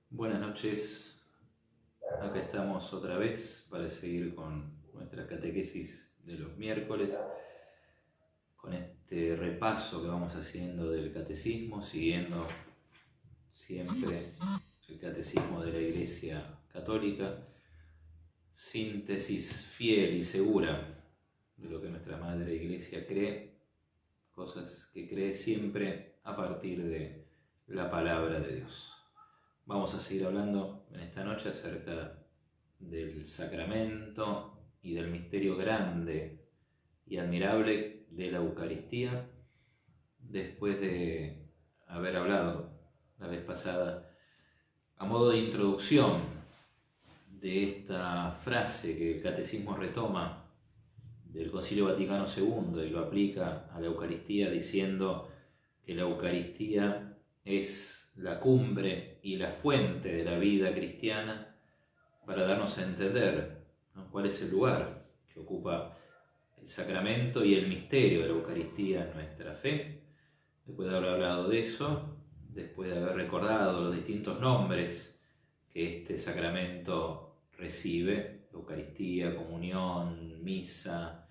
Buenas noches, acá estamos otra vez para seguir con nuestra catequesis de los miércoles, con este repaso que vamos haciendo del catecismo, siguiendo siempre el catecismo de la Iglesia Católica, síntesis fiel y segura de lo que nuestra Madre Iglesia cree, cosas que cree siempre a partir de la palabra de Dios. Vamos a seguir hablando en esta noche acerca del sacramento y del misterio grande y admirable de la Eucaristía, después de haber hablado la vez pasada a modo de introducción de esta frase que el Catecismo retoma del Concilio Vaticano II y lo aplica a la Eucaristía diciendo que la Eucaristía es la cumbre y la fuente de la vida cristiana, para darnos a entender, ¿no?, cuál es el lugar que ocupa el sacramento y el misterio de la Eucaristía en nuestra fe. Después de haber hablado de eso, después de haber recordado los distintos nombres que este sacramento recibe: Eucaristía, comunión, misa,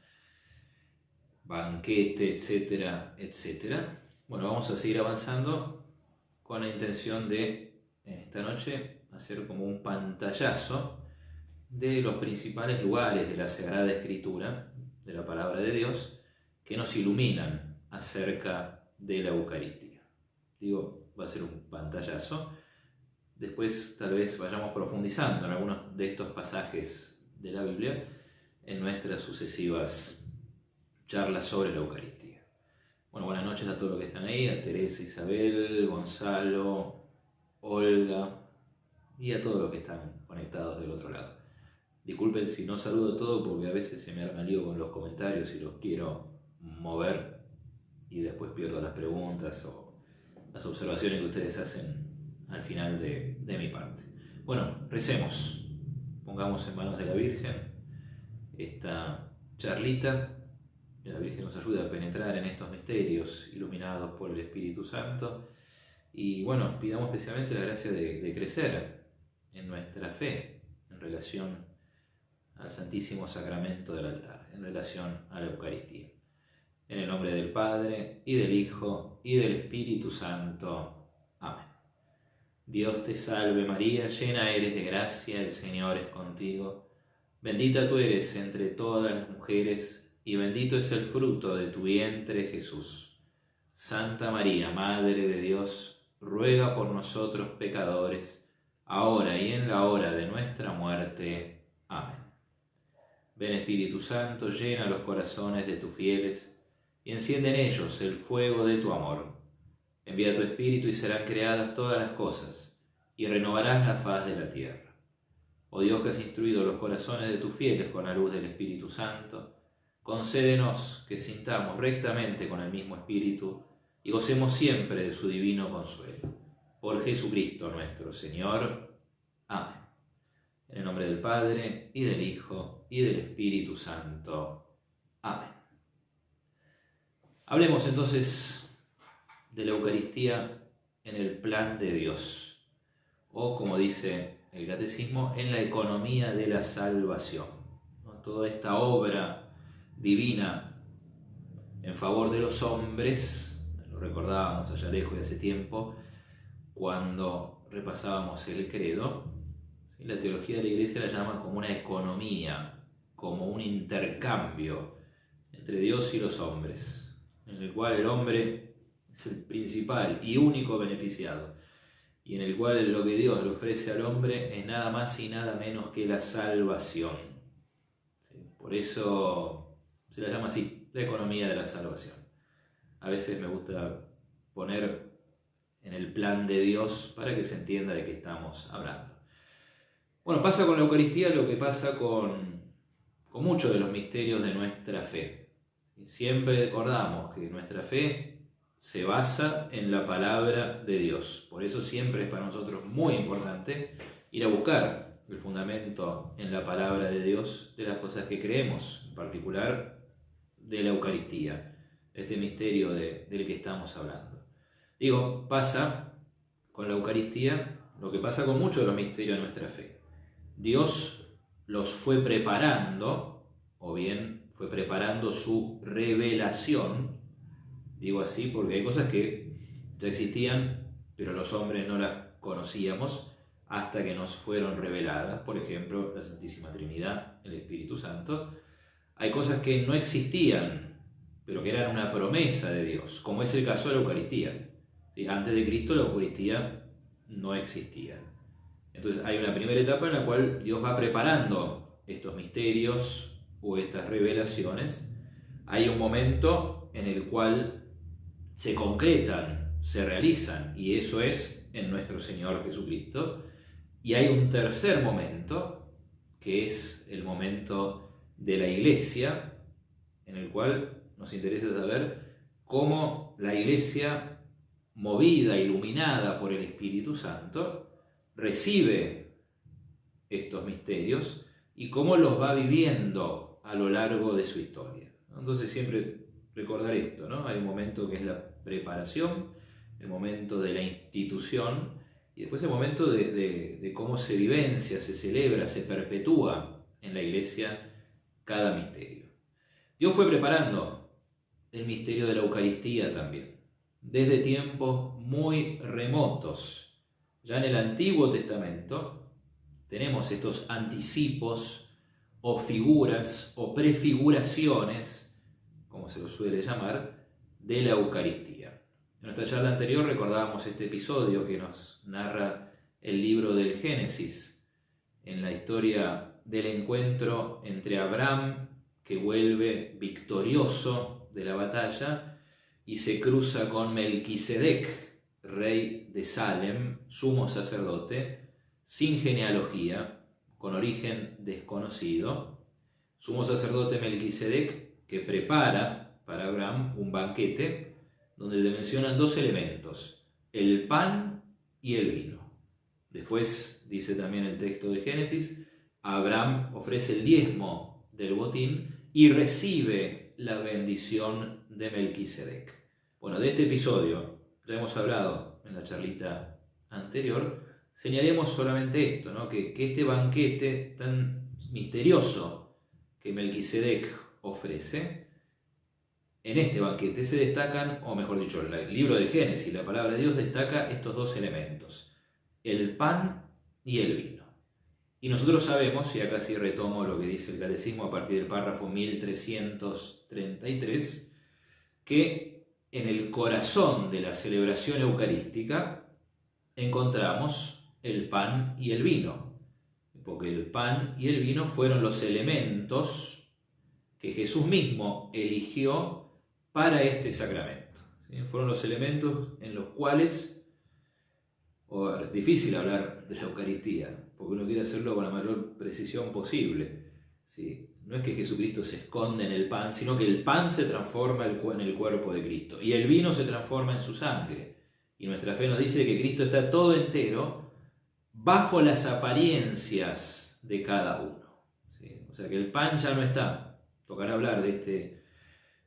banquete, etcétera, etcétera. Bueno, vamos a seguir avanzando con la intención de, en esta noche, hacer como un pantallazo de los principales lugares de la Sagrada Escritura, de la Palabra de Dios, que nos iluminan acerca de la Eucaristía. Digo, va a ser un pantallazo. Después tal vez vayamos profundizando en algunos de estos pasajes de la Biblia en nuestras sucesivas charlas sobre la Eucaristía. Bueno, buenas noches a todos los que están ahí, a Teresa, Isabel, Gonzalo, Olga y a todos los que están conectados del otro lado. Disculpen si no saludo todo porque a veces se me arma lío con los comentarios y los quiero mover y después pierdo las preguntas o las observaciones que ustedes hacen al final de mi parte. Bueno, recemos, pongamos en manos de la Virgen esta charlita. Que la Virgen nos ayude a penetrar en estos misterios iluminados por el Espíritu Santo. Y bueno, pidamos especialmente la gracia de crecer en nuestra fe en relación al Santísimo Sacramento del altar, en relación a la Eucaristía. En el nombre del Padre, y del Hijo, y del Espíritu Santo. Amén. Dios te salve María, llena eres de gracia, el Señor es contigo. Bendita tú eres entre todas las mujeres, y bendito es el fruto de tu vientre, Jesús. Santa María, Madre de Dios, ruega por nosotros pecadores, ahora y en la hora de nuestra muerte. Amén. Ven Espíritu Santo, llena los corazones de tus fieles, y enciende en ellos el fuego de tu amor. Envía tu Espíritu y serán creadas todas las cosas, y renovarás la faz de la tierra. Oh Dios, que has instruido los corazones de tus fieles con la luz del Espíritu Santo, concédenos que sintamos rectamente con el mismo Espíritu y gocemos siempre de su divino consuelo. Por Jesucristo nuestro Señor. Amén. En el nombre del Padre, y del Hijo, y del Espíritu Santo. Amén. Hablemos entonces de la Eucaristía en el plan de Dios, o como dice el Catecismo, en la economía de la salvación. Toda esta obra divina en favor de los hombres, lo recordábamos allá lejos de hace tiempo, cuando repasábamos el credo. ¿Sí? La teología de la Iglesia la llama como una economía, como un intercambio entre Dios y los hombres, en el cual el hombre es el principal y único beneficiado, y en el cual lo que Dios le ofrece al hombre es nada más y nada menos que la salvación. ¿Sí? Por eso se la llama así, la economía de la salvación. A veces me gusta poner en el plan de Dios para que se entienda de qué estamos hablando. Bueno, pasa con la Eucaristía lo que pasa con muchos de los misterios de nuestra fe. Siempre recordamos que nuestra fe se basa en la palabra de Dios. Por eso siempre es para nosotros muy importante ir a buscar el fundamento en la palabra de Dios de las cosas que creemos, en particular de la Eucaristía, este misterio del que estamos hablando. Digo, pasa con la Eucaristía lo que pasa con muchos de los misterios de nuestra fe. Dios los fue preparando, o bien fue preparando su revelación. Digo así porque hay cosas que ya existían, pero los hombres no las conocíamos hasta que nos fueron reveladas. Por ejemplo, la Santísima Trinidad, el Espíritu Santo. Hay cosas que no existían, pero que eran una promesa de Dios, como es el caso de la Eucaristía. ¿Sí? Antes de Cristo la Eucaristía no existía. Entonces hay una primera etapa en la cual Dios va preparando estos misterios o estas revelaciones. Hay un momento en el cual se concretan, se realizan, y eso es en nuestro Señor Jesucristo. Y hay un tercer momento, que es el momento de la Iglesia, en el cual nos interesa saber cómo la Iglesia, movida, iluminada por el Espíritu Santo, recibe estos misterios y cómo los va viviendo a lo largo de su historia. Entonces siempre recordar esto, ¿no? Hay un momento que es la preparación, el momento de la institución y después el momento de cómo se vivencia, se celebra, se perpetúa en la Iglesia cada misterio. Dios fue preparando el misterio de la Eucaristía también, desde tiempos muy remotos. Ya en el Antiguo Testamento tenemos estos anticipos o figuras o prefiguraciones, como se lo suele llamar, de la Eucaristía. En nuestra charla anterior recordábamos este episodio que nos narra el libro del Génesis, en la historia del encuentro entre Abraham, que vuelve victorioso de la batalla, y se cruza con Melquisedec, rey de Salem, sumo sacerdote, sin genealogía, con origen desconocido. Sumo sacerdote Melquisedec que prepara para Abraham un banquete donde se mencionan dos elementos, el pan y el vino. Después, dice también el texto de Génesis, Abraham ofrece el diezmo del botín y recibe la bendición de Melquisedec. Bueno, de este episodio ya hemos hablado en la charlita anterior. Señalemos solamente esto, ¿no? que este banquete tan misterioso que Melquisedec ofrece, en este banquete se destacan, o mejor dicho, el libro de Génesis, la palabra de Dios destaca estos dos elementos, el pan y el vino. Y nosotros sabemos, y acá sí retomo lo que dice el Catecismo a partir del párrafo 1333, que en el corazón de la celebración eucarística encontramos el pan y el vino, porque el pan y el vino fueron los elementos que Jesús mismo eligió para este sacramento. ¿Sí? Fueron los elementos en los cuales, es difícil hablar de la Eucaristía, porque uno quiere hacerlo con la mayor precisión posible. ¿Sí? No es que Jesucristo se esconde en el pan, sino que el pan se transforma en el cuerpo de Cristo y el vino se transforma en su sangre. Y nuestra fe nos dice que Cristo está todo entero bajo las apariencias de cada uno. ¿Sí? O sea que el pan ya no está. Tocará hablar de este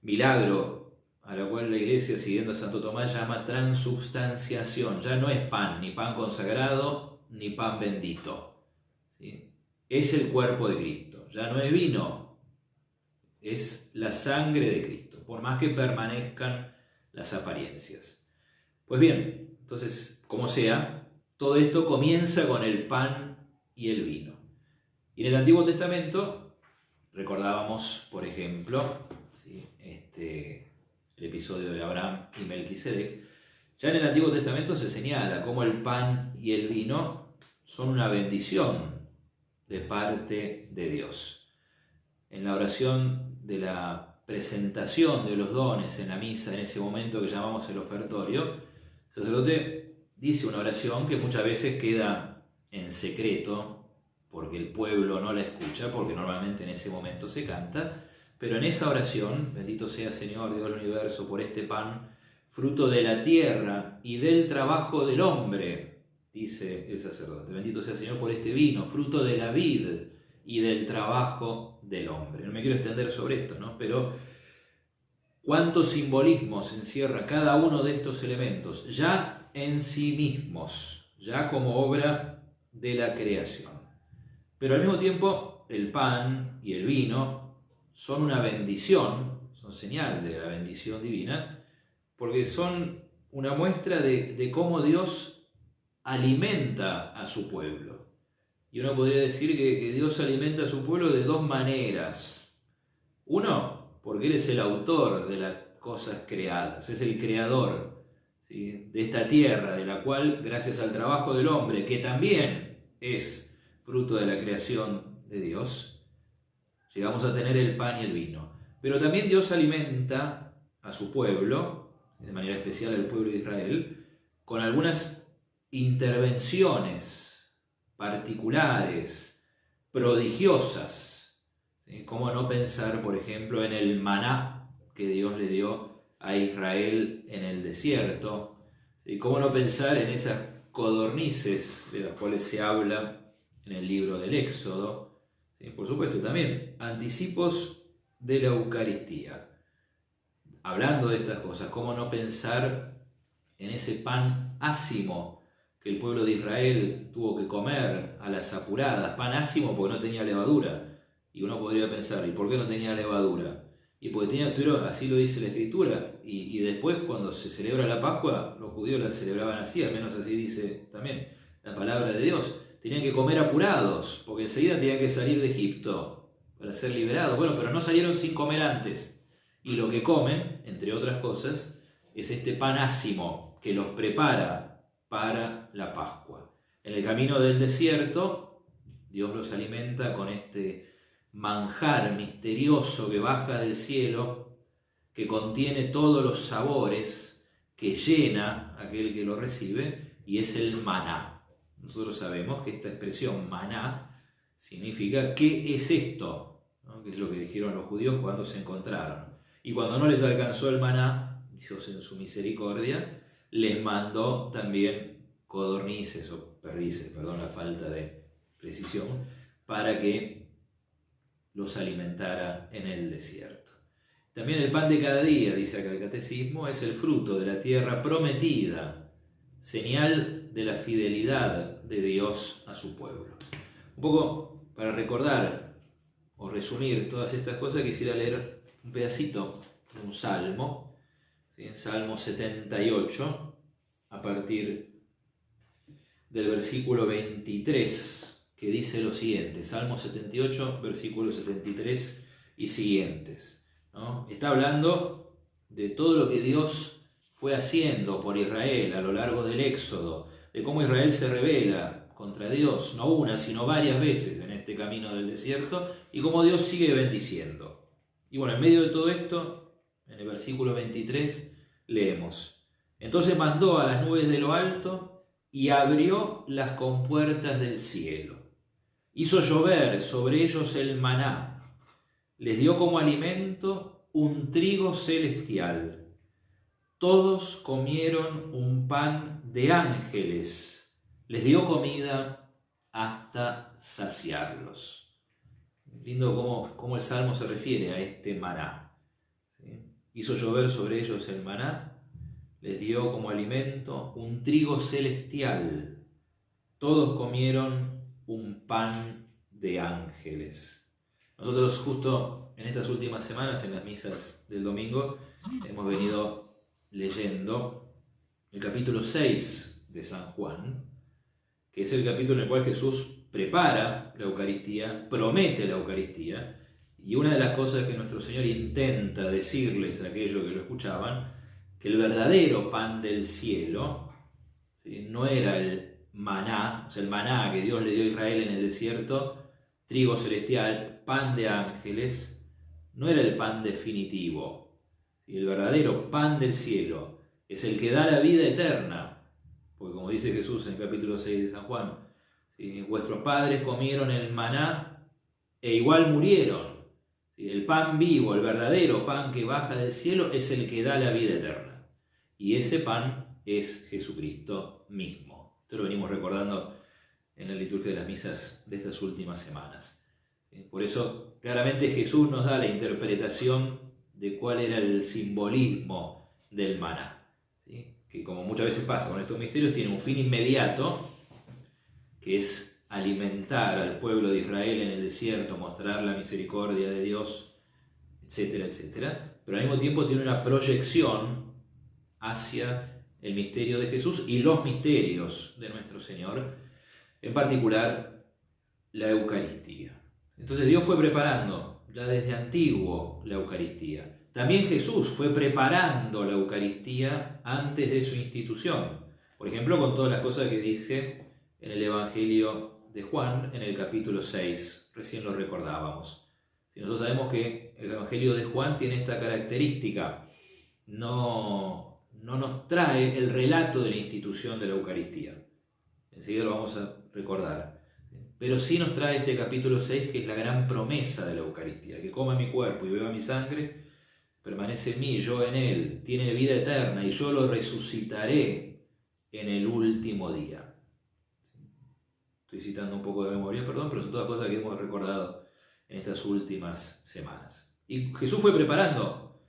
milagro a la cual la Iglesia, siguiendo a Santo Tomás, llama transubstanciación. Ya no es pan, ni pan consagrado, ni pan bendito. ¿Sí? Es el cuerpo de Cristo. Ya no es vino, es la sangre de Cristo, por más que permanezcan las apariencias. Pues bien, entonces, como sea, todo esto comienza con el pan y el vino. Y en el Antiguo Testamento recordábamos, por ejemplo, ¿sí? El episodio de Abraham y Melquisedec. Ya en el Antiguo Testamento se señala cómo el pan y el vino son una bendición de parte de Dios. En la oración de la presentación de los dones en la misa, en ese momento que llamamos el ofertorio, el sacerdote dice una oración que muchas veces queda en secreto porque el pueblo no la escucha, porque normalmente en ese momento se canta, pero en esa oración, bendito sea Señor Dios del universo por este pan, fruto de la tierra y del trabajo del hombre, dice el sacerdote. Bendito sea Señor por este vino, fruto de la vid y del trabajo del hombre. No me quiero extender sobre esto, ¿no? Pero cuántos simbolismos encierra cada uno de estos elementos, ya en sí mismos, ya como obra de la creación. Pero al mismo tiempo, el pan y el vino son una bendición, son señal de la bendición divina, porque son una muestra de cómo Dios alimenta a su pueblo. Y uno podría decir que Dios alimenta a su pueblo de dos maneras. Uno, porque Él es el autor de las cosas creadas, es el creador, ¿sí?, de esta tierra, de la cual, gracias al trabajo del hombre, que también es fruto de la creación de Dios, llegamos a tener el pan y el vino. Pero también Dios alimenta a su pueblo, de manera especial al pueblo de Israel, con algunas intervenciones particulares, prodigiosas, ¿sí? ¿Cómo no pensar, por ejemplo, en el maná que Dios le dio a Israel en el desierto? ¿Sí? ¿Cómo no pensar en esas codornices de las cuales se habla en el libro del Éxodo? ¿Sí? Por supuesto, también anticipos de la Eucaristía. Hablando de estas cosas, ¿cómo no pensar en ese pan ácimo que el pueblo de Israel tuvo que comer a las apuradas? Pan ácimo porque no tenía levadura. Y uno podría pensar, ¿y por qué no tenía levadura? Y porque así lo dice la Escritura. Y después, cuando se celebra la Pascua, los judíos la celebraban así, al menos así dice también la palabra de Dios. Tenían que comer apurados, porque enseguida tenían que salir de Egipto para ser liberados. Bueno, pero no salieron sin comer antes. Y lo que comen, entre otras cosas, es este pan ácimo que los prepara para la Pascua. En el camino del desierto, Dios los alimenta con este manjar misterioso que baja del cielo, que contiene todos los sabores, que llena a aquel que lo recibe, y es el maná. Nosotros sabemos que esta expresión maná significa ¿qué es esto?, ¿no? Que es lo que dijeron los judíos cuando se encontraron. Y cuando no les alcanzó el maná, Dios en su misericordia les mandó también codornices o perdices, perdón la falta de precisión, para que los alimentara en el desierto. También el pan de cada día, dice acá el catecismo, es el fruto de la tierra prometida, señal de la fidelidad de Dios a su pueblo. Un poco para recordar o resumir todas estas cosas, quisiera leer un pedacito de un salmo, ¿sí? Salmo 78, a partir del versículo 23, que dice lo siguiente, Salmo 78, versículo 73 y siguientes, ¿no? Está hablando de todo lo que Dios fue haciendo por Israel a lo largo del Éxodo, de cómo Israel se rebela contra Dios, no una, sino varias veces en este camino del desierto, y cómo Dios sigue bendiciendo. Y bueno, en medio de todo esto, en el versículo 23, leemos: Entonces mandó a las nubes de lo alto y abrió las compuertas del cielo. Hizo llover sobre ellos el maná. Les dio como alimento un trigo celestial. Todos comieron un pan de ángeles. Les dio comida hasta saciarlos. Lindo cómo el Salmo se refiere a este maná, ¿sí? Hizo llover sobre ellos el maná, les dio como alimento un trigo celestial. Todos comieron un pan de ángeles. Nosotros justo en estas últimas semanas, en las misas del domingo, hemos venido leyendo el capítulo 6 de San Juan, que es el capítulo en el cual Jesús prepara la Eucaristía, promete la Eucaristía, y una de las cosas que nuestro Señor intenta decirles a aquellos que lo escuchaban, que el verdadero pan del cielo, ¿sí?, no era el maná, o sea, el maná que Dios le dio a Israel en el desierto, trigo celestial, pan de ángeles, no era el pan definitivo. ¿Sí? El verdadero pan del cielo es el que da la vida eterna, porque como dice Jesús en el capítulo 6 de San Juan, ¿sí?, vuestros padres comieron el maná e igual murieron. ¿Sí? El pan vivo, el verdadero pan que baja del cielo, es el que da la vida eterna. Y ese pan es Jesucristo mismo. Esto lo venimos recordando en la liturgia de las misas de estas últimas semanas. ¿Sí? Por eso, claramente Jesús nos da la interpretación de cuál era el simbolismo del maná. ¿Sí? Que como muchas veces pasa con estos misterios, tiene un fin inmediato, que es alimentar al pueblo de Israel en el desierto, mostrar la misericordia de Dios, etcétera, etcétera, pero al mismo tiempo tiene una proyección hacia el misterio de Jesús y los misterios de nuestro Señor, en particular la Eucaristía. Entonces Dios fue preparando ya desde antiguo la Eucaristía. También Jesús fue preparando la Eucaristía antes de su institución. Por ejemplo, con todas las cosas que dice en el Evangelio de Juan, en el capítulo 6. Recién lo recordábamos. Si nosotros sabemos que el Evangelio de Juan tiene esta característica, no nos trae el relato de la institución de la Eucaristía. Enseguida lo vamos a recordar. Pero sí nos trae este capítulo 6, que es la gran promesa de la Eucaristía, que coma mi cuerpo y beba mi sangre, permanece en mí, yo en él, tiene vida eterna y yo lo resucitaré en el último día. Estoy citando un poco de memoria, perdón, pero son todas cosas que hemos recordado en estas últimas semanas. Y Jesús fue preparando,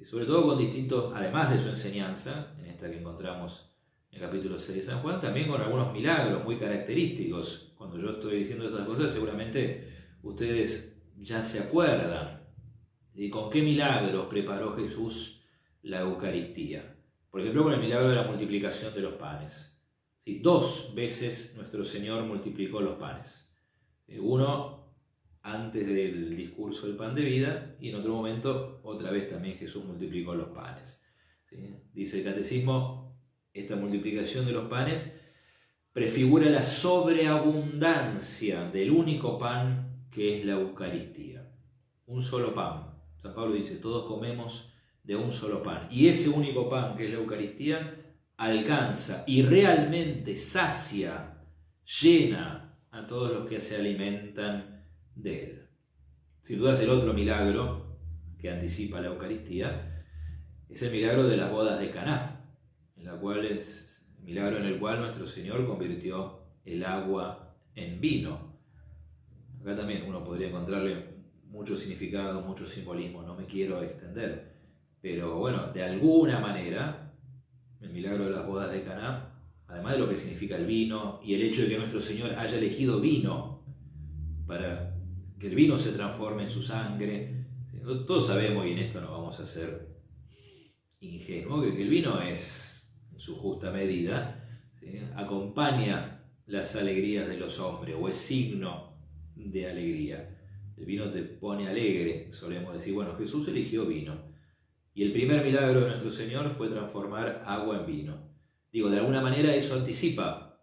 sobre todo con distintos, además de su enseñanza, en esta que encontramos en el capítulo 6 de San Juan, también con algunos milagros muy característicos. Cuando yo estoy diciendo estas cosas, seguramente ustedes ya se acuerdan de con qué milagros preparó Jesús la Eucaristía. Por ejemplo, con el milagro de la multiplicación de los panes. Sí, 2 veces nuestro Señor multiplicó los panes. Uno antes del discurso del pan de vida, y en otro momento, otra vez también Jesús multiplicó los panes. ¿Sí? Dice el catecismo, esta multiplicación de los panes prefigura la sobreabundancia del único pan que es la Eucaristía. Un solo pan. San Pablo dice, todos comemos de un solo pan. Y ese único pan que es la Eucaristía alcanza y realmente sacia, llena a todos los que se alimentan de él. Sin duda es el otro milagro que anticipa la Eucaristía, es el milagro de las bodas de Caná, en la cual es el milagro en el cual nuestro Señor convirtió el agua en vino. Acá también uno podría encontrarle mucho significado, mucho simbolismo, no me quiero extender, pero bueno, de alguna manera el milagro de las bodas de Caná, además de lo que significa el vino y el hecho de que nuestro Señor haya elegido vino para que el vino se transforme en su sangre, todos sabemos, y en esto no vamos a ser ingenuos, que el vino es, en su justa medida, ¿sí?, acompaña las alegrías de los hombres, o es signo de alegría. El vino te pone alegre, solemos decir. Bueno, Jesús eligió vino. Y el primer milagro de nuestro Señor fue transformar agua en vino. Digo, de alguna manera eso anticipa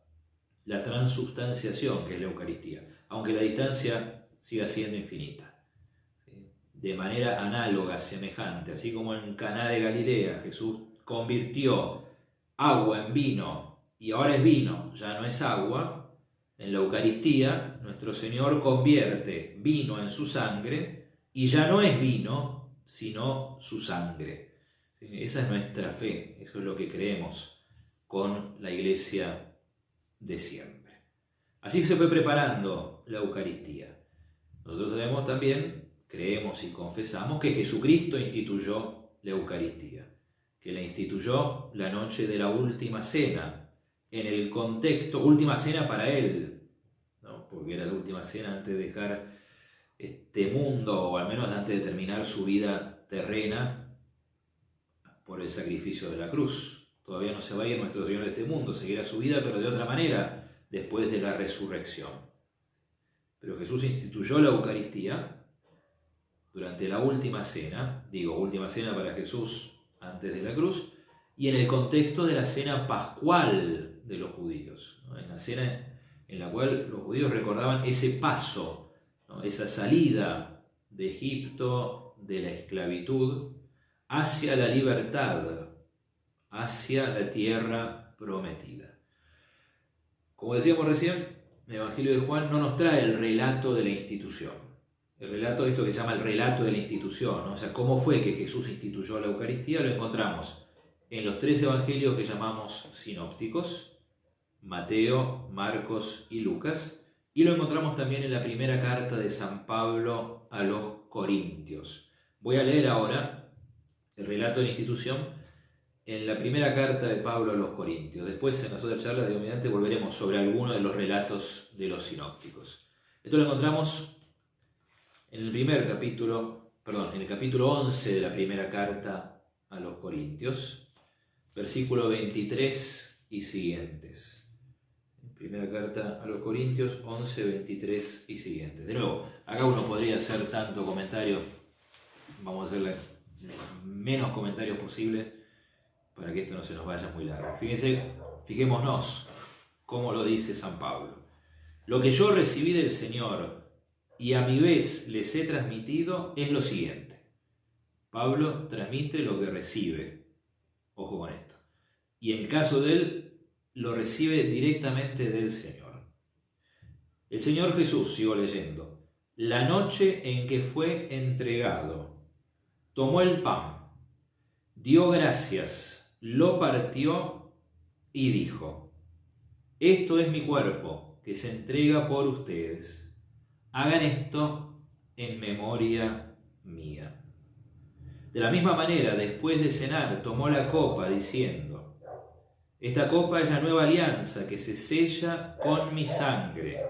la transubstanciación, que es la Eucaristía, aunque la distancia siga siendo infinita. ¿Sí? De manera análoga, semejante, así como en Caná de Galilea Jesús convirtió agua en vino y ahora es vino, ya no es agua. En la Eucaristía nuestro Señor convierte vino en su sangre y ya no es vino, sino su sangre. Esa es nuestra fe, eso es lo que creemos con la Iglesia de siempre. Así se fue preparando la Eucaristía. Nosotros sabemos también, creemos y confesamos que Jesucristo instituyó la Eucaristía, que la instituyó la noche de la última cena, en el contexto, última cena para Él, ¿no? Porque era la última cena antes de dejar este mundo, o al menos antes de terminar su vida terrena por el sacrificio de la cruz. Todavía no se va a ir nuestro Señor de este mundo, seguirá su vida, pero de otra manera, después de la resurrección. Pero Jesús instituyó la Eucaristía durante la última cena, digo, última cena para Jesús antes de la cruz, y en el contexto de la cena pascual de los judíos, ¿no? En la cena en la cual los judíos recordaban ese paso, ¿no?, esa salida de Egipto, de la esclavitud, hacia la libertad, hacia la tierra prometida. Como decíamos recién, el Evangelio de Juan no nos trae el relato de la institución. El relato de esto que se llama el relato de la institución, ¿no? O sea, cómo fue que Jesús instituyó la Eucaristía, lo encontramos en los 3 evangelios que llamamos sinópticos, Mateo, Marcos y Lucas, y lo encontramos también en la primera carta de San Pablo a los Corintios. Voy a leer ahora el relato de la institución en la primera carta de Pablo a los Corintios. Después, en las otras charlas de Dominante, volveremos sobre algunos de los relatos de los sinópticos. Esto lo encontramos en el en el capítulo 11 de la primera carta a los Corintios, versículo 23 y siguientes. Primera carta a los Corintios 11, 23 y siguientes. De nuevo, acá uno podría hacer tanto comentario, vamos a hacerle menos comentarios posible para que esto no se nos vaya muy largo. Fijémonos cómo lo dice San Pablo. Lo que yo recibí del Señor y a mi vez les he transmitido es lo siguiente. Pablo transmite lo que recibe. Ojo con esto. Y en caso de él, lo recibe directamente del Señor. El Señor Jesús, sigo leyendo, la noche en que fue entregado, tomó el pan, dio gracias, lo partió y dijo: esto es mi cuerpo que se entrega por ustedes. Hagan esto en memoria mía. De la misma manera, después de cenar, tomó la copa diciendo: esta copa es la nueva alianza que se sella con mi sangre.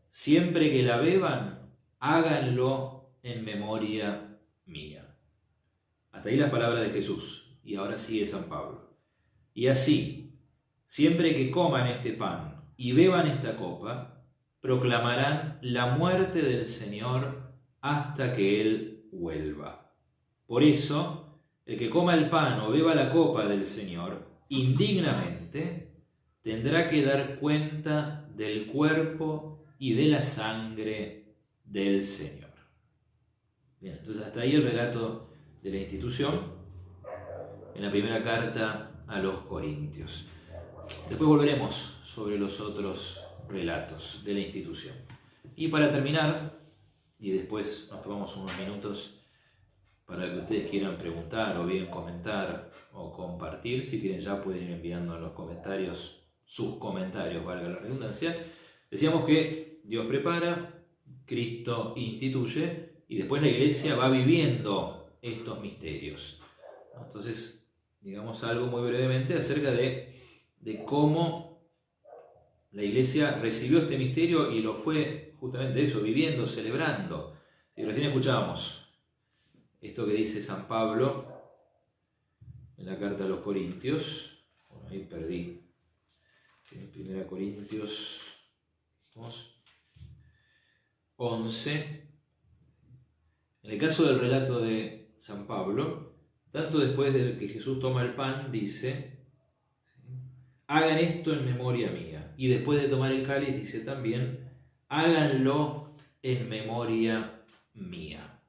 Siempre que la beban, háganlo en memoria mía. Hasta ahí las palabras de Jesús. Y ahora sigue San Pablo. Y así, siempre que coman este pan y beban esta copa, proclamarán la muerte del Señor hasta que Él vuelva. Por eso, el que coma el pan o beba la copa del Señor indignamente, tendrá que dar cuenta del cuerpo y de la sangre del Señor. Bien, entonces hasta ahí el relato de la institución en la primera carta a los Corintios. Después volveremos sobre los otros relatos de la institución. Y para terminar, y después nos tomamos unos minutos para que ustedes quieran preguntar o bien comentar o compartir. Si quieren ya pueden ir enviando en los comentarios sus comentarios, valga la redundancia. Decíamos que Dios prepara, Cristo instituye y después la Iglesia va viviendo estos misterios. Entonces, digamos algo muy brevemente acerca de cómo la Iglesia recibió este misterio y lo fue justamente eso, viviendo, celebrando. Si recién escuchábamos esto que dice San Pablo en la carta a los Corintios. Bueno, ahí perdí. En 1 Corintios 11. En el caso del relato de San Pablo, tanto después de que Jesús toma el pan, dice: hagan esto en memoria mía. Y después de tomar el cáliz, dice también: háganlo en memoria mía.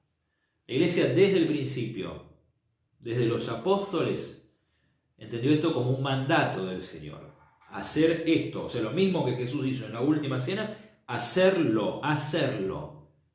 La Iglesia desde el principio, desde los apóstoles, entendió esto como un mandato del Señor. Hacer esto, o sea, lo mismo que Jesús hizo en la última cena, hacerlo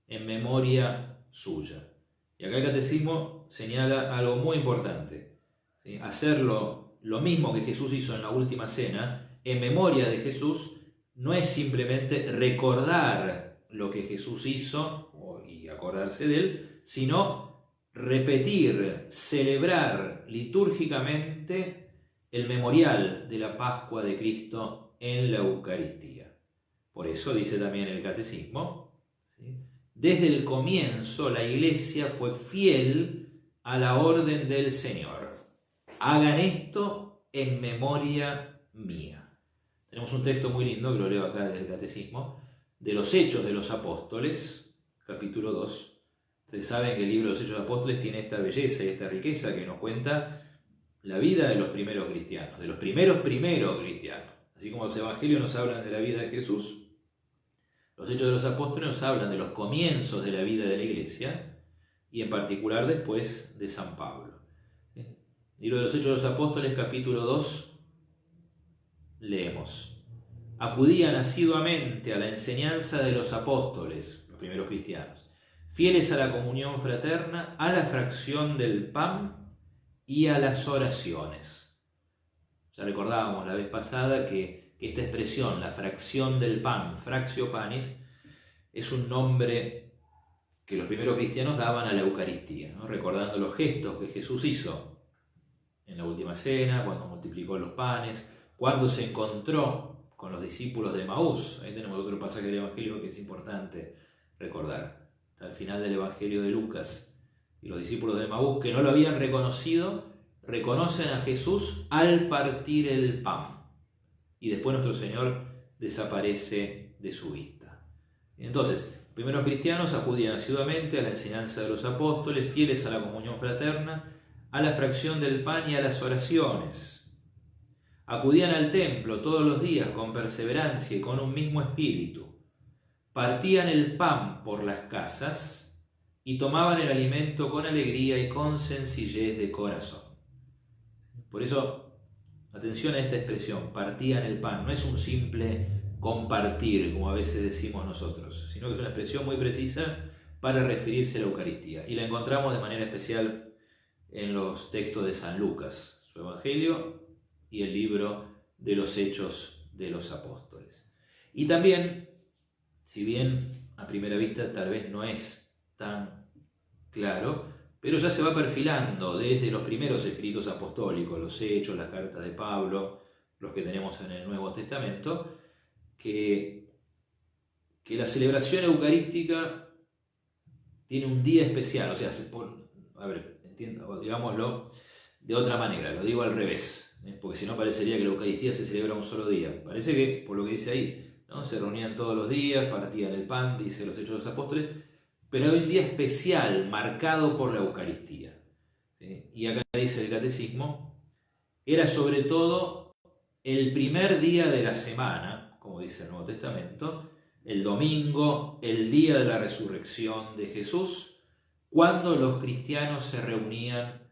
en memoria suya. Y acá el Catecismo señala algo muy importante. ¿Sí? Hacerlo lo mismo que Jesús hizo en la última cena, en memoria de Jesús, no es simplemente recordar lo que Jesús hizo y acordarse de él, sino repetir, celebrar litúrgicamente el memorial de la Pascua de Cristo en la Eucaristía. Por eso dice también el Catecismo, ¿sí? Desde el comienzo la Iglesia fue fiel a la orden del Señor. Hagan esto en memoria mía. Tenemos un texto muy lindo, que lo leo acá desde el Catecismo, de los Hechos de los Apóstoles, capítulo 2. Ustedes saben que el libro de los Hechos de los Apóstoles tiene esta belleza y esta riqueza que nos cuenta la vida de los primeros cristianos, de los primeros cristianos. Así como los evangelios nos hablan de la vida de Jesús, los Hechos de los Apóstoles nos hablan de los comienzos de la vida de la Iglesia y en particular después de San Pablo. El libro de los Hechos de los Apóstoles, capítulo 2, leemos: acudían asiduamente a la enseñanza de los apóstoles, los primeros cristianos, fieles a la comunión fraterna, a la fracción del pan y a las oraciones. Ya recordábamos la vez pasada que esta expresión, la fracción del pan, fractio panis, es un nombre que los primeros cristianos daban a la Eucaristía, ¿no? Recordando los gestos que Jesús hizo en la última cena, cuando multiplicó los panes, cuando se encontró con los discípulos de Emaús. Ahí tenemos otro pasaje del Evangelio que es importante recordar. Está al final del Evangelio de Lucas. Y los discípulos de Emaús, que no lo habían reconocido, reconocen a Jesús al partir el pan. Y después nuestro Señor desaparece de su vista. Entonces, los primeros cristianos acudían asiduamente a la enseñanza de los apóstoles, fieles a la comunión fraterna, a la fracción del pan y a las oraciones. Acudían al templo todos los días con perseverancia y con un mismo espíritu. Partían el pan por las casas y tomaban el alimento con alegría y con sencillez de corazón. Por eso, atención a esta expresión, partían el pan. No es un simple compartir, como a veces decimos nosotros, sino que es una expresión muy precisa para referirse a la Eucaristía. Y la encontramos de manera especial en los textos de San Lucas, su Evangelio y el libro de los Hechos de los Apóstoles. Y también, si bien a primera vista tal vez no es tan claro, pero ya se va perfilando desde los primeros escritos apostólicos, los Hechos, las cartas de Pablo, los que tenemos en el Nuevo Testamento, que la celebración eucarística tiene un día especial. O sea, digámoslo de otra manera, lo digo al revés, porque si no parecería que la Eucaristía se celebra un solo día. Parece que, por lo que dice ahí, ¿no? Se reunían todos los días, partían el pan, dice los Hechos de los Apóstoles, pero hay un día especial marcado por la Eucaristía. ¿Sí? Y acá dice el Catecismo, era sobre todo el primer día de la semana, como dice el Nuevo Testamento, el domingo, el día de la resurrección de Jesús, cuando los cristianos se reunían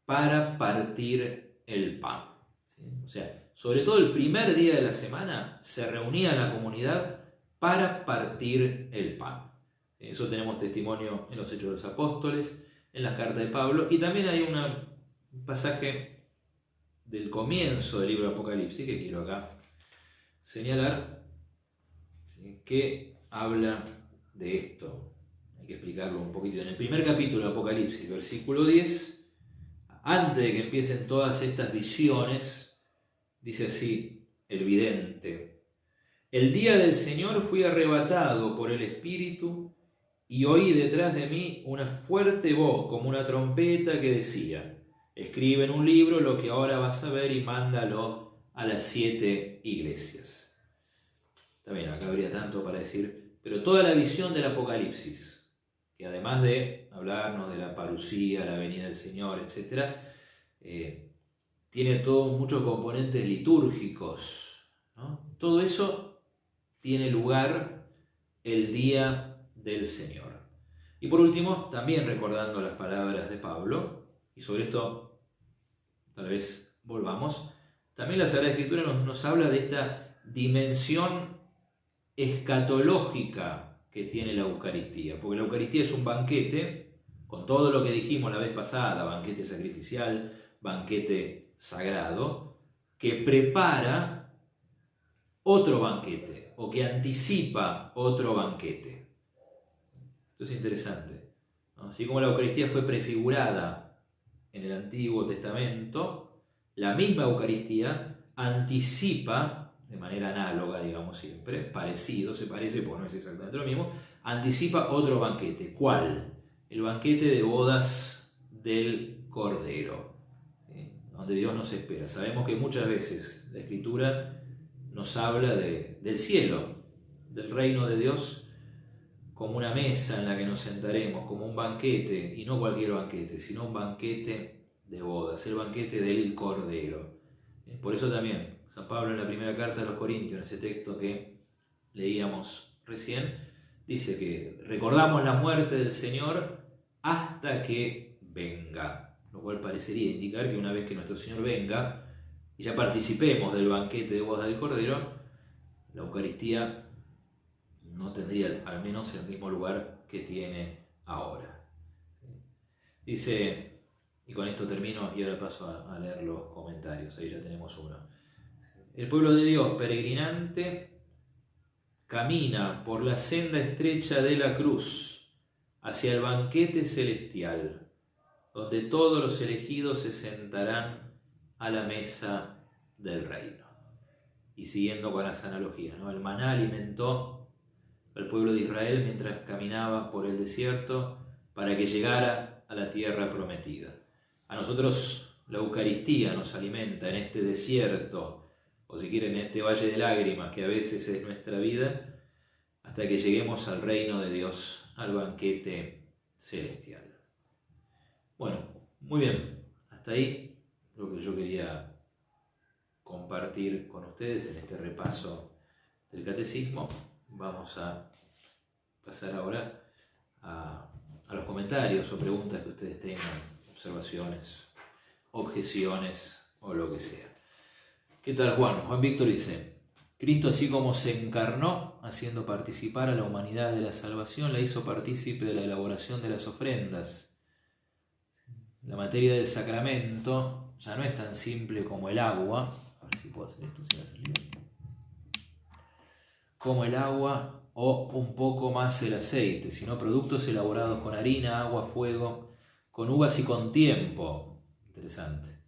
para partir el pan. ¿Sí? O sea, sobre todo el primer día de la semana se reunía la comunidad para partir el pan. Eso tenemos testimonio en los Hechos de los Apóstoles, en las cartas de Pablo, y también hay un pasaje del comienzo del libro de Apocalipsis que quiero acá señalar, ¿sí? Que habla de esto. Hay que explicarlo un poquito. En el primer capítulo de Apocalipsis, versículo 10, antes de que empiecen todas estas visiones, dice así el vidente: el día del Señor fui arrebatado por el Espíritu y oí detrás de mí una fuerte voz como una trompeta que decía: escribe en un libro lo que ahora vas a ver y mándalo a las 7 iglesias. También acá habría tanto para decir, pero toda la visión del Apocalipsis, que además de hablarnos de la parusía, la venida del Señor, etc., tiene muchos componentes litúrgicos, ¿no? Todo eso tiene lugar el día del Señor. Y por último, también recordando las palabras de Pablo, y sobre esto tal vez volvamos, también la Sagrada Escritura nos habla de esta dimensión escatológica que tiene la Eucaristía, porque la Eucaristía es un banquete, con todo lo que dijimos la vez pasada, banquete sacrificial, banquete sagrado, que prepara otro banquete, o que anticipa otro banquete. Esto es interesante, ¿no? Así como la Eucaristía fue prefigurada en el Antiguo Testamento, la misma Eucaristía anticipa, de manera análoga, digamos siempre, parecido, se parece, porque no es exactamente lo mismo, anticipa otro banquete. ¿Cuál? El banquete de bodas del Cordero, ¿sí? Donde Dios nos espera. Sabemos que muchas veces la Escritura nos habla del cielo, del reino de Dios, como una mesa en la que nos sentaremos, como un banquete, y no cualquier banquete, sino un banquete de bodas, el banquete del Cordero. Por eso también San Pablo en la primera carta de los Corintios, en ese texto que leíamos recién, dice que recordamos la muerte del Señor hasta que venga, lo cual parecería indicar que una vez que nuestro Señor venga y ya participemos del banquete de bodas del Cordero, la Eucaristía no tendría al menos el mismo lugar que tiene ahora. Dice, y con esto termino y ahora paso a leer los comentarios, ahí ya tenemos uno. El pueblo de Dios, peregrinante, camina por la senda estrecha de la cruz hacia el banquete celestial, donde todos los elegidos se sentarán a la mesa del reino. Y siguiendo con las analogías, ¿no? El maná alimentó al pueblo de Israel mientras caminaba por el desierto para que llegara a la tierra prometida. A nosotros la Eucaristía nos alimenta en este desierto, o si quieren en este valle de lágrimas que a veces es nuestra vida, hasta que lleguemos al reino de Dios, al banquete celestial. Bueno, muy bien, hasta ahí lo que yo quería compartir con ustedes en este repaso del catecismo. Vamos a pasar ahora a los comentarios o preguntas que ustedes tengan, observaciones, objeciones o lo que sea. ¿Qué tal, Juan? Juan Víctor dice: Cristo, así como se encarnó, haciendo participar a la humanidad de la salvación, la hizo partícipe de la elaboración de las ofrendas. La materia del sacramento ya no es tan simple como el agua. A ver si puedo hacer esto, si va a salir. Como el agua o un poco más el aceite, sino productos elaborados con harina, agua, fuego, con uvas y con tiempo. Interesante.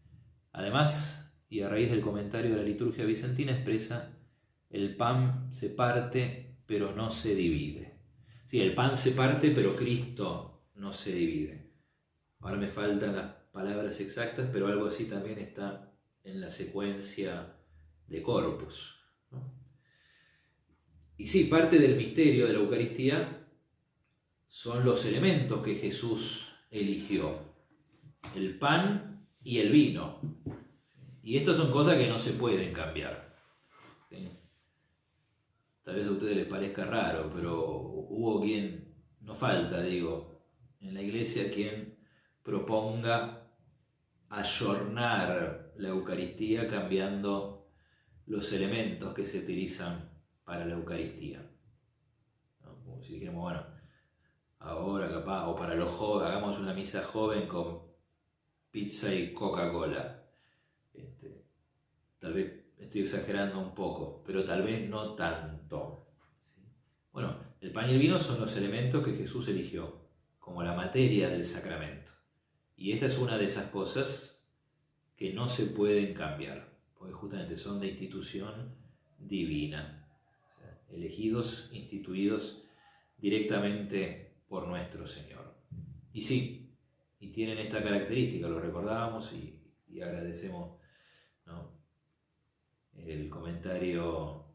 Además, y a raíz del comentario de la liturgia bizantina, expresa: el pan se parte, pero no se divide. Sí, el pan se parte, pero Cristo no se divide. Ahora me faltan las palabras exactas, pero algo así también está en la secuencia de Corpus, ¿no? Y sí, parte del misterio de la Eucaristía son los elementos que Jesús eligió: el pan y el vino. Y estas son cosas que no se pueden cambiar. ¿Sí? Tal vez a ustedes les parezca raro, pero hubo quien, no falta, digo, en la iglesia quien proponga ayornar la Eucaristía cambiando los elementos que se utilizan para la Eucaristía, ¿no? Como si dijéramos, bueno, ahora capaz, o para los jóvenes, hagamos una misa joven con pizza y Coca-Cola. Tal vez estoy exagerando un poco, pero tal vez no tanto. ¿Sí? Bueno, el pan y el vino son los elementos que Jesús eligió como la materia del sacramento. Y esta es una de esas cosas que no se pueden cambiar, porque justamente son de institución divina. O sea, elegidos, instituidos directamente por nuestro Señor. Y sí, y tienen esta característica, lo recordábamos y agradecemos, ¿no?, el comentario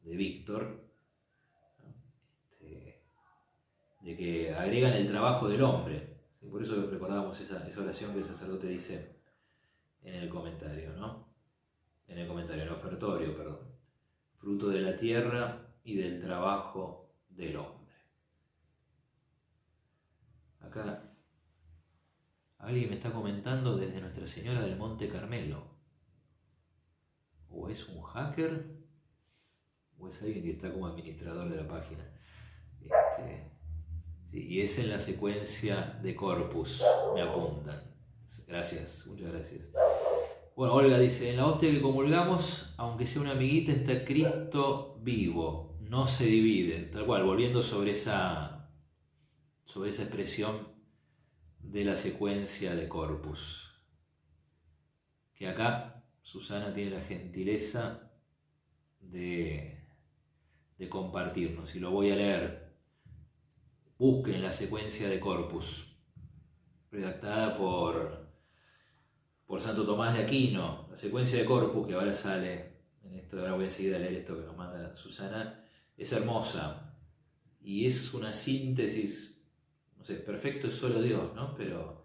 de Víctor, ¿no?, de que agregan el trabajo del hombre. ¿Sí? Por eso recordábamos esa oración que el sacerdote dice en el comentario, ¿no? En el ofertorio, perdón. Fruto de la tierra y del trabajo del hombre. Acá alguien me está comentando desde Nuestra Señora del Monte Carmelo. ¿O es un hacker? ¿O es alguien que está como administrador de la página? Sí, y es en la secuencia de Corpus, me apuntan. Gracias, muchas gracias. Bueno, Olga dice: en la hostia que comulgamos, aunque sea una amiguita, está Cristo vivo, no se divide. Tal cual, volviendo sobre esa expresión de la secuencia de Corpus, que acá Susana tiene la gentileza de compartirnos, y lo voy a leer. Busquen la secuencia de Corpus, redactada por Santo Tomás de Aquino. La secuencia de Corpus, que ahora sale en esto, ahora voy a seguir a leer esto que nos manda Susana, es hermosa y es una síntesis. No sé, perfecto es solo Dios, ¿no? Pero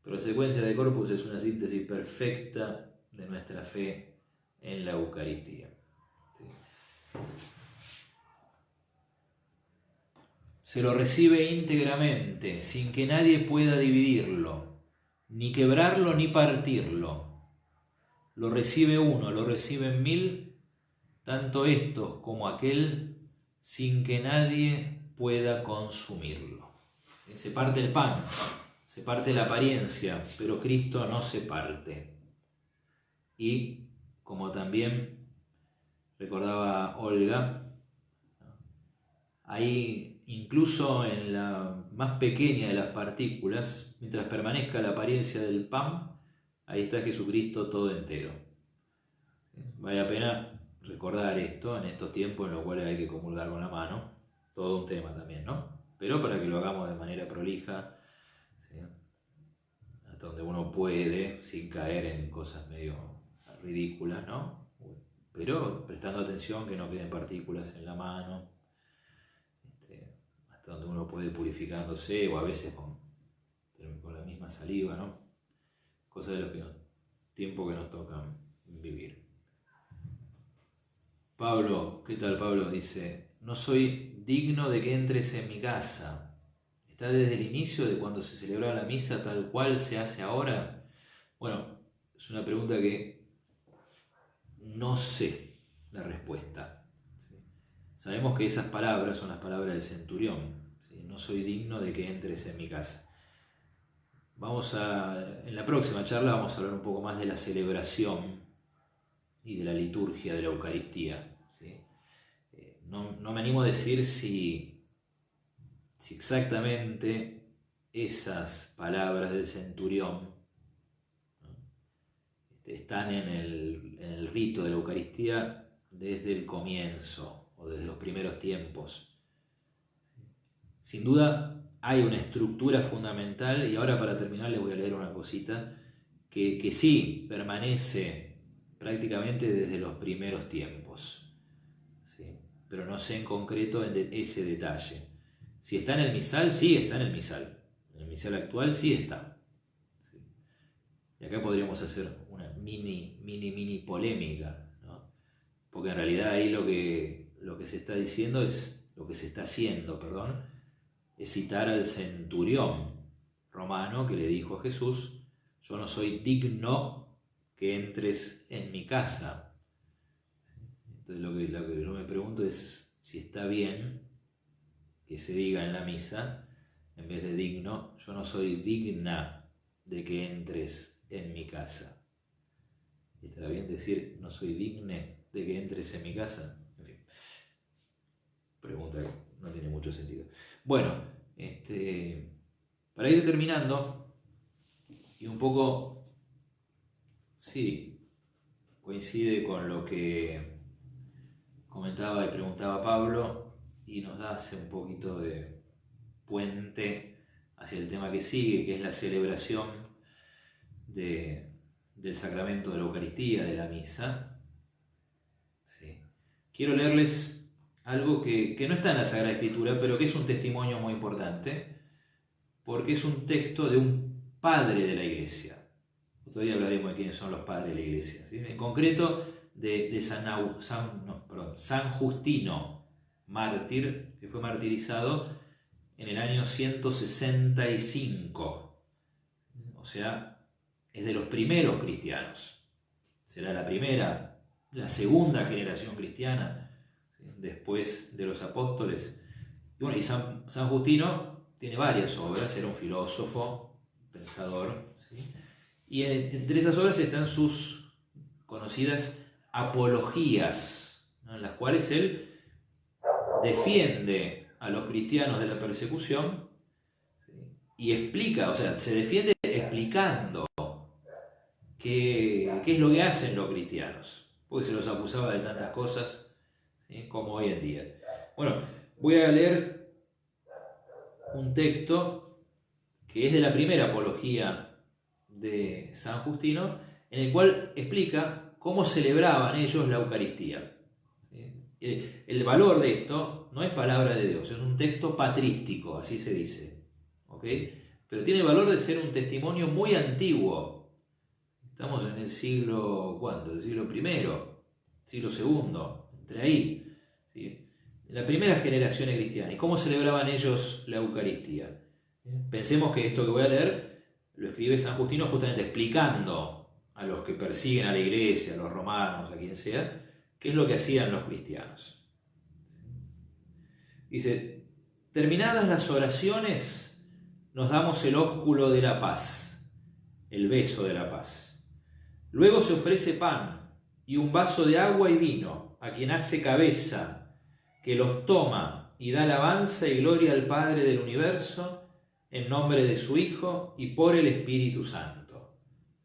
la secuencia de Corpus es una síntesis perfecta de nuestra fe en la Eucaristía. ¿Sí? Se lo recibe íntegramente, sin que nadie pueda dividirlo, ni quebrarlo ni partirlo. Lo recibe uno, lo reciben mil, tanto estos como aquel, sin que nadie pueda consumirlo. Se parte el pan, se parte la apariencia, pero Cristo no se parte. Y como también recordaba Olga, ahí incluso en la más pequeña de las partículas, mientras permanezca la apariencia del pan, ahí está Jesucristo todo entero. Vale la pena recordar esto en estos tiempos en los cuales hay que comulgar con la mano, todo un tema también, ¿no? Pero para que lo hagamos de manera prolija, ¿sí? Hasta donde uno puede, sin caer en cosas medio ridículas, ¿no? Pero prestando atención que no queden partículas en la mano, hasta donde uno puede purificándose, o a veces con la misma saliva, ¿no? Cosas de los tiempos que nos tocan vivir. Pablo, ¿qué tal Pablo? Dice, no soy digno de que entres en mi casa. ¿Está desde el inicio de cuando se celebraba la misa tal cual se hace ahora? Bueno, es una pregunta que no sé la respuesta. ¿Sí? Sabemos que esas palabras son las palabras del centurión. ¿Sí? No soy digno de que entres en mi casa. En la próxima charla vamos a hablar un poco más de la celebración y de la liturgia de la Eucaristía. ¿Sí? No me animo a decir si exactamente esas palabras del centurión, ¿no?, están en el rito de la Eucaristía desde el comienzo o desde los primeros tiempos. Sin duda hay una estructura fundamental, y ahora para terminar les voy a leer una cosita que sí permanece prácticamente desde los primeros tiempos, ¿sí? Pero no sé en concreto ese detalle. Si está en el misal, sí está en el misal. En el misal actual sí está. ¿Sí? Y acá podríamos hacer una mini polémica, ¿no? Porque en realidad ahí lo que se está diciendo es, lo que se está haciendo, perdón, es citar al centurión romano que le dijo a Jesús, yo no soy digno que entres en mi casa. Entonces lo que yo me pregunto es si está bien que se diga en la misa, en vez de digno, yo no soy digna de que entres en mi casa. ¿Estará bien decir no soy digne de que entres en mi casa? En fin, pregunta que no tiene mucho sentido. Bueno, para ir terminando, y un poco, sí, coincide con lo que comentaba y preguntaba Pablo, y nos hace un poquito de puente hacia el tema que sigue, que es la celebración del sacramento de la Eucaristía, de la misa. ¿Sí? Quiero leerles algo que no está en la Sagrada Escritura, pero que es un testimonio muy importante, porque es un texto de un padre de la Iglesia. Otro día hablaremos de quiénes son los padres de la Iglesia, ¿sí? En concreto de San Justino, mártir, que fue martirizado en el año 165. O sea, es de los primeros cristianos. Será la segunda generación cristiana, ¿sí?, después de los apóstoles. Y bueno, y San Justino tiene varias obras, era un filósofo, pensador, ¿sí? Y entre esas obras están sus conocidas apologías, ¿no?, en las cuales él defiende a los cristianos de la persecución, ¿sí?, y explica, o sea, se defiende explicando qué es lo que hacen los cristianos, porque se los acusaba de tantas cosas, ¿sí?, como hoy en día. Bueno, voy a leer un texto que es de la primera apología de San Justino, en el cual explica cómo celebraban ellos la Eucaristía. El valor de esto no es palabra de Dios, es un texto patrístico, así se dice, ¿ok? Pero tiene el valor de ser un testimonio muy antiguo. Estamos en el siglo, ¿cuánto? El siglo I, siglo II, entre ahí, ¿sí? La primera generación cristiana. ¿Y cómo celebraban ellos la Eucaristía? Pensemos que esto que voy a leer lo escribe San Justino justamente explicando a los que persiguen a la iglesia, a los romanos, a quien sea, qué es lo que hacían los cristianos. Dice, terminadas las oraciones, nos damos el ósculo de la paz, el beso de la paz. Luego se ofrece pan y un vaso de agua y vino a quien hace cabeza, que los toma y da alabanza y gloria al Padre del universo, en nombre de su Hijo y por el Espíritu Santo.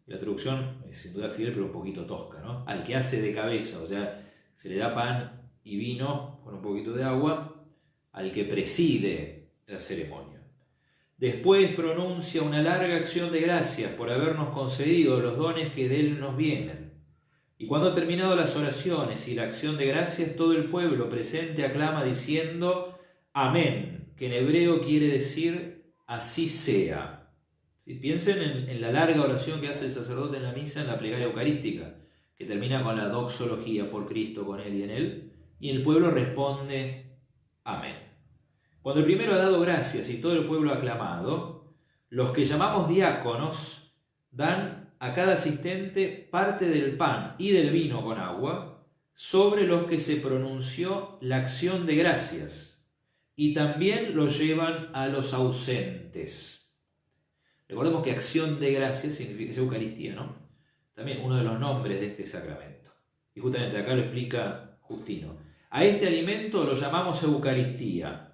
La traducción es sin duda fiel, pero un poquito tosca, ¿no? Al que hace de cabeza, o sea, se le da pan y vino con un poquito de agua, al que preside la ceremonia. Después pronuncia una larga acción de gracias por habernos concedido los dones que de él nos vienen. Y cuando ha terminado las oraciones y la acción de gracias, todo el pueblo presente aclama diciendo amén, que en hebreo quiere decir así sea. ¿Sí? Piensen en la larga oración que hace el sacerdote en la misa, en la plegaria eucarística, que termina con la doxología por Cristo, con él y en él, y el pueblo responde amén. Cuando el primero ha dado gracias y todo el pueblo ha aclamado, los que llamamos diáconos dan a cada asistente parte del pan y del vino con agua, sobre los que se pronunció la acción de gracias, y también lo llevan a los ausentes. Recordemos que acción de gracias significa, es Eucaristía, ¿no? También uno de los nombres de este sacramento. Y justamente acá lo explica Justino. A este alimento lo llamamos Eucaristía.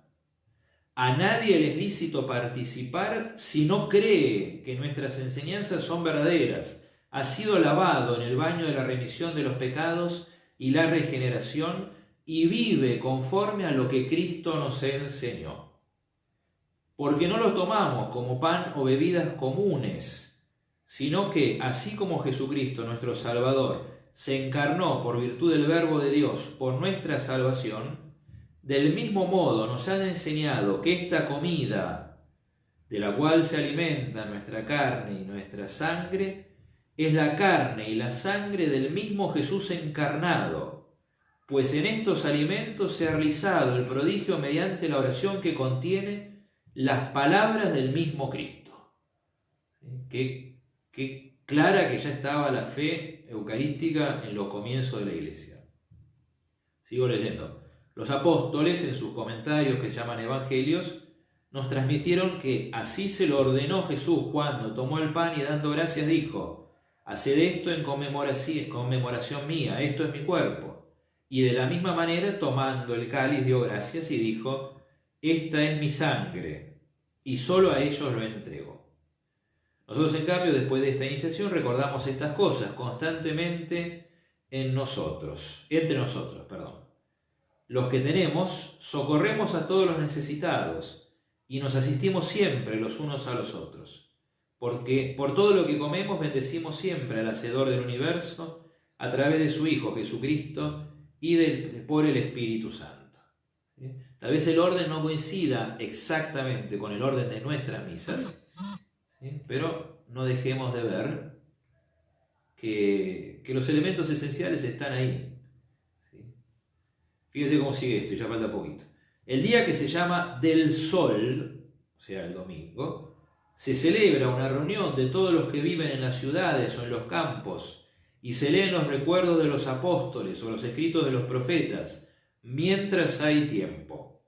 A nadie le es lícito participar si no cree que nuestras enseñanzas son verdaderas, ha sido lavado en el baño de la remisión de los pecados y la regeneración y vive conforme a lo que Cristo nos enseñó. Porque no lo tomamos como pan o bebidas comunes, sino que, así como Jesucristo, nuestro Salvador, se encarnó por virtud del Verbo de Dios por nuestra salvación, del mismo modo nos han enseñado que esta comida, de la cual se alimenta nuestra carne y nuestra sangre, es la carne y la sangre del mismo Jesús encarnado, pues en estos alimentos se ha realizado el prodigio mediante la oración que contiene las palabras del mismo Cristo. Qué clara que ya estaba la fe eucarística en los comienzos de la Iglesia. Sigo leyendo. Los apóstoles, en sus comentarios que se llaman evangelios, nos transmitieron que así se lo ordenó Jesús cuando tomó el pan y dando gracias dijo: haced esto en conmemoración mía, esto es mi cuerpo. Y de la misma manera, tomando el cáliz, dio gracias y dijo: esta es mi sangre, y solo a ellos lo entrego. Nosotros, en cambio, después de esta iniciación, recordamos estas cosas constantemente entre nosotros. Los que tenemos, socorremos a todos los necesitados y nos asistimos siempre los unos a los otros. Porque por todo lo que comemos bendecimos siempre al Hacedor del universo a través de su Hijo Jesucristo y por el Espíritu Santo. ¿Sí? Tal vez el orden no coincida exactamente con el orden de nuestras misas, ¿sí? Pero no dejemos de ver que los elementos esenciales están ahí. Fíjense cómo sigue esto, y ya falta poquito. El día que se llama del Sol, o sea, el domingo, se celebra una reunión de todos los que viven en las ciudades o en los campos y se leen los recuerdos de los apóstoles o los escritos de los profetas, mientras hay tiempo.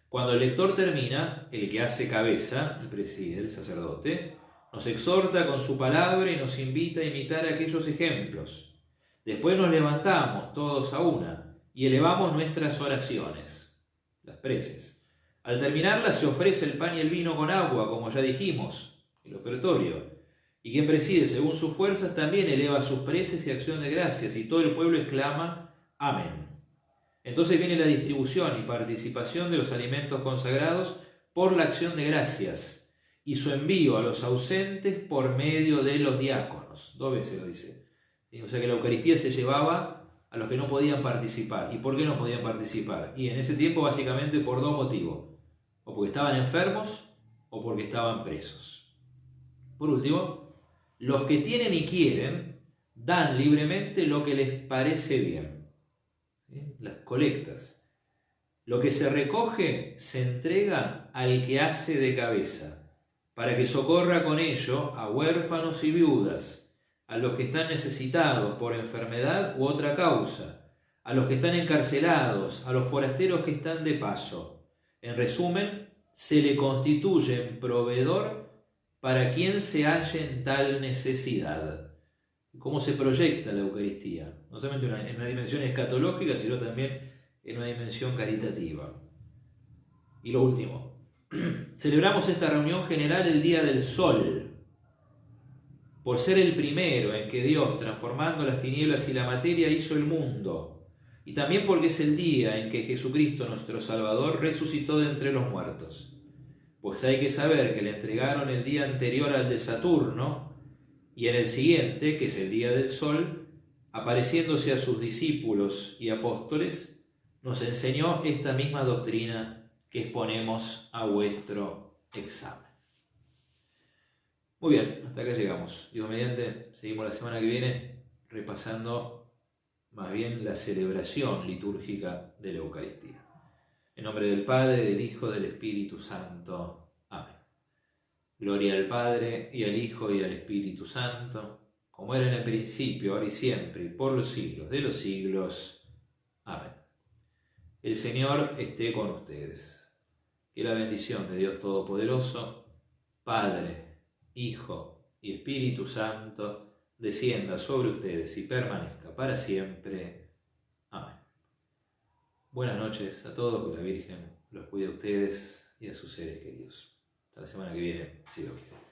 Cuando el lector termina, el que hace cabeza, el preside, el sacerdote, nos exhorta con su palabra y nos invita a imitar aquellos ejemplos. Después nos levantamos todos a una y elevamos nuestras oraciones, las preces. Al terminarlas se ofrece el pan y el vino con agua, como ya dijimos, el ofertorio. Y quien preside según sus fuerzas también eleva sus preces y acción de gracias, y todo el pueblo exclama amén. Entonces viene la distribución y participación de los alimentos consagrados por la acción de gracias, y su envío a los ausentes por medio de los diáconos. 2 veces lo dice. O sea que la Eucaristía se llevaba a los que no podían participar. ¿Y por qué no podían participar? Y en ese tiempo básicamente por 2 motivos. O porque estaban enfermos o porque estaban presos. Por último, los que tienen y quieren dan libremente lo que les parece bien. ¿Sí? Las colectas. Lo que se recoge se entrega al que hace de cabeza, para que socorra con ello a huérfanos y viudas, a los que están necesitados por enfermedad u otra causa, a los que están encarcelados, a los forasteros que están de paso. En resumen, se le constituye en proveedor para quien se halle en tal necesidad. ¿Cómo se proyecta la Eucaristía? No solamente en una dimensión escatológica, sino también en una dimensión caritativa. Y lo último, celebramos esta reunión general el día del Sol, por ser el primero en que Dios, transformando las tinieblas y la materia, hizo el mundo, y también porque es el día en que Jesucristo, nuestro Salvador, resucitó de entre los muertos. Pues hay que saber que le entregaron el día anterior al de Saturno, y en el siguiente, que es el día del Sol, apareciéndose a sus discípulos y apóstoles, nos enseñó esta misma doctrina que exponemos a vuestro examen. Muy bien, hasta acá llegamos. Dios mediante, seguimos la semana que viene repasando más bien la celebración litúrgica de la Eucaristía. En nombre del Padre, del Hijo, del Espíritu Santo. Amén. Gloria al Padre, y al Hijo, y al Espíritu Santo, como era en el principio, ahora y siempre, y por los siglos de los siglos. Amén. El Señor esté con ustedes. Que la bendición de Dios Todopoderoso, Padre, Hijo y Espíritu Santo, descienda sobre ustedes y permanezca para siempre. Amén. Buenas noches a todos, que la Virgen los cuide a ustedes y a sus seres queridos. Hasta la semana que viene, si Dios quiere.